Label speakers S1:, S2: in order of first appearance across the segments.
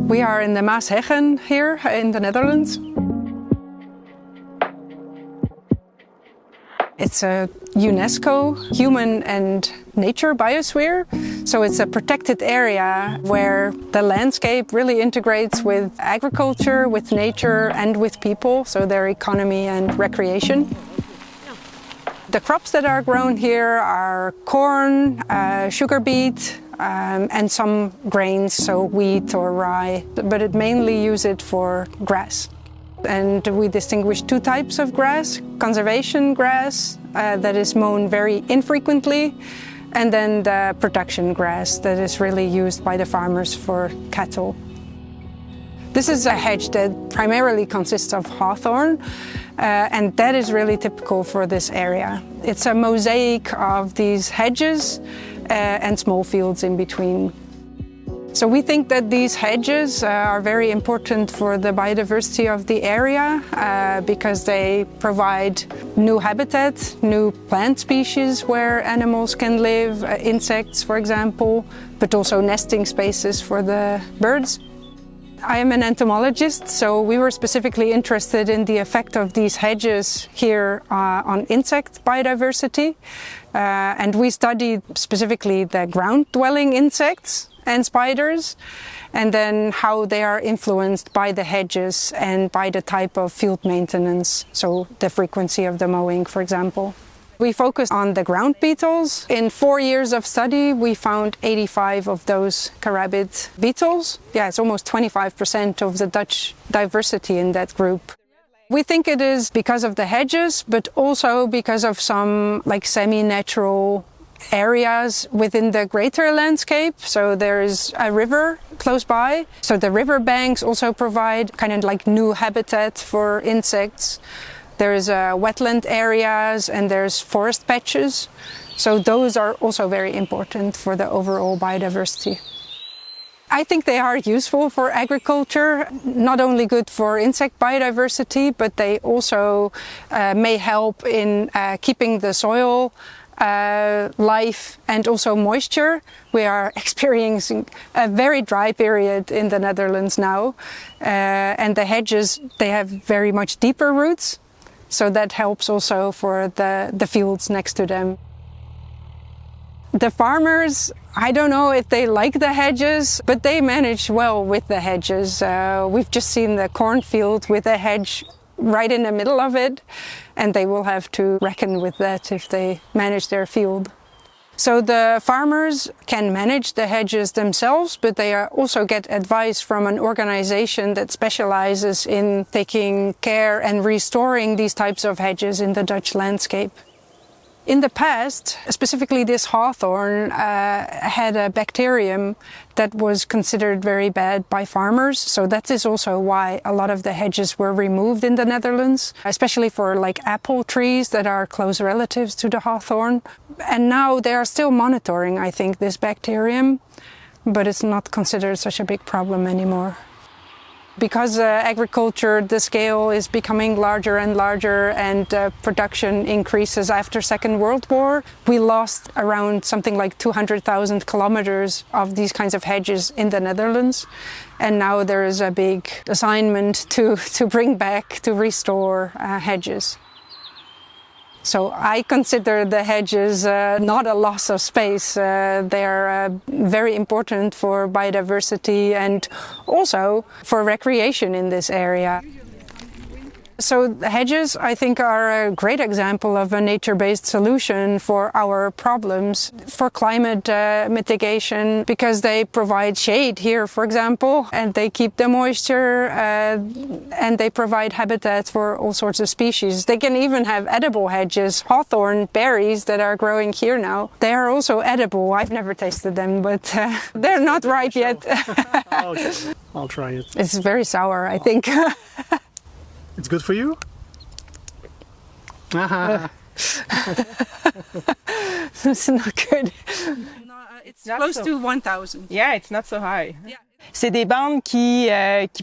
S1: We are in the Maasheggen here in the Netherlands. It's a UNESCO human and nature biosphere. So it's a protected area where the landscape really integrates with agriculture, with nature and with people, so their economy and recreation. The crops that are grown here are corn, sugar beet, and some grains, so wheat or rye, but it mainly use it for grass. And we distinguish two types of grass: conservation grass that is mown very infrequently, and then the production grass that is really used by the farmers for cattle. This is a hedge that primarily consists of hawthorn, and that is really typical for this area. It's a mosaic of these hedges and small fields in between. So we think that these hedges are very important for the biodiversity of the area because they provide new habitat, new plant species where animals can live, insects for example, but also nesting spaces for the birds. I am an entomologist, so we were specifically interested in the effect of these hedges here on insect biodiversity. And we studied specifically the ground-dwelling insects and spiders, and then how they are influenced by the hedges and by the type of field maintenance, so the frequency of the mowing, for example. We focused on the ground beetles. In 4 years of study, we found 85 of those carabid beetles. Yeah, it's almost 25% of the Dutch diversity in that group. We think it is because of the hedges, but also because of some semi-natural areas within the greater landscape. So there is a river close by. So the river banks also provide kind of like new habitat for insects. There's wetland areas and there's forest patches. So those are also very important for the overall biodiversity. I think they are useful for agriculture, not only good for insect biodiversity, but they also may help in keeping the soil life and also moisture. We are experiencing a very dry period in the Netherlands now, and the hedges, they have very much deeper roots, so that helps also for the fields next to them. The farmers, I don't know if they like the hedges, but they manage well with the hedges. We've just seen the cornfield with a hedge right in the middle of it, and they will have to reckon with that if they manage their field. So the farmers can manage the hedges themselves, but they also get advice from an organization that specializes in taking care and restoring these types of hedges in the Dutch landscape. In the past, specifically this hawthorn had a bacterium that was considered very bad by farmers. So that is also why a lot of the hedges were removed in the Netherlands, especially for apple trees that are close relatives to the hawthorn. And now they are still monitoring, I think, this bacterium, but it's not considered such a big problem anymore. Because agriculture, the scale is becoming larger and larger, and production increases after Second World War. We lost around something like 200,000 kilometers of these kinds of hedges in the Netherlands. And now there is a big assignment to bring back, to restore hedges. So I consider the hedges not a loss of space. They're very important for biodiversity and also for recreation in this area. So the hedges, I think, are a great example of a nature-based solution for our problems, for climate mitigation, because they provide shade here, for example, and they keep the moisture, and they provide habitat for all sorts of species. They can even have edible hedges. Hawthorn berries that are growing here now, they are also edible. I've never tasted them, but they're not ripe yet.
S2: Okay. I'll try it.
S1: It's very sour, I think.
S2: It's good for you?
S1: It's not good.
S3: It's
S1: Close to 1,000.
S3: Yeah, it's not so high.
S1: Yeah.
S3: C'est des bandes qui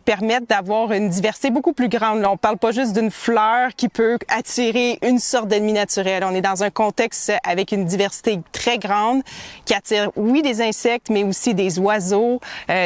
S3: permettent d'avoir une diversité beaucoup plus grande. Là, on parle pas juste d'une fleur qui peut attirer une sorte d'ennemi naturel. On est dans un contexte avec une diversité très grande qui attire, oui, des insectes, mais aussi des oiseaux,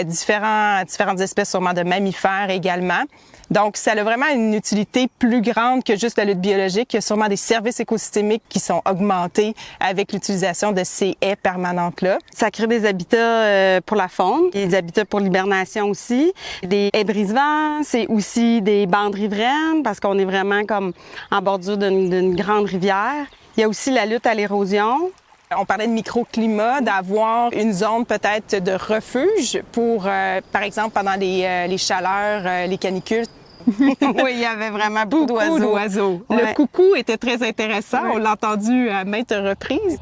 S3: différentes espèces sûrement de mammifères également. Donc, ça a vraiment une utilité plus grande que juste la lutte biologique. Il y a sûrement des services écosystémiques qui sont augmentés avec l'utilisation de ces haies permanentes-là.
S4: Ça crée des habitats pour la faune, des habitats pour l'hibernation aussi. Des haies brise-vent, c'est aussi des bandes riveraines parce qu'on est vraiment comme en bordure d'une grande rivière. Il y a aussi la lutte à l'érosion.
S3: On parlait de microclimat, d'avoir une zone peut-être de refuge pour, par exemple, pendant les chaleurs, les canicules.
S4: Oui, il y avait vraiment beaucoup d'oiseaux.
S3: Ouais. Le coucou était très intéressant.
S4: Oui.
S3: On l'a entendu à maintes reprises.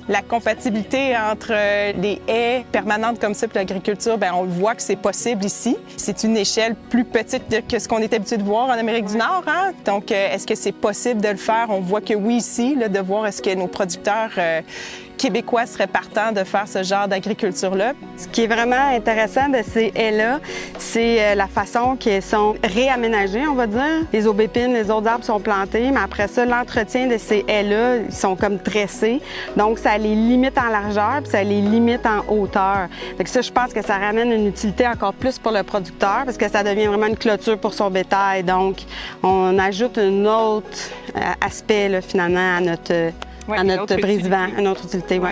S3: La compatibilité entre les haies permanentes comme ça et l'agriculture, bien, on voit que c'est possible ici. C'est une échelle plus petite que ce qu'on est habitué de voir en Amérique du Nord. Hein? Donc, est-ce que c'est possible de le faire? On voit que oui ici, là, de voir est-ce que nos producteurs québécois seraient partants de faire ce genre d'agriculture-là.
S4: Ce qui est vraiment intéressant de ces haies-là, c'est la façon qu'elles sont réaménagées, on va dire. Les aubépines, les autres arbres sont plantés, mais après ça, l'entretien de ces haies-là, ils sont comme tressés. Donc, ça les limite en largeur, puis ça les limite en hauteur. Donc ça, je pense que ça ramène une utilité encore plus pour le producteur, parce que ça devient vraiment une clôture pour son bétail. Donc, on ajoute un autre aspect, là, finalement, à notre brise-vent, une autre utilité, oui.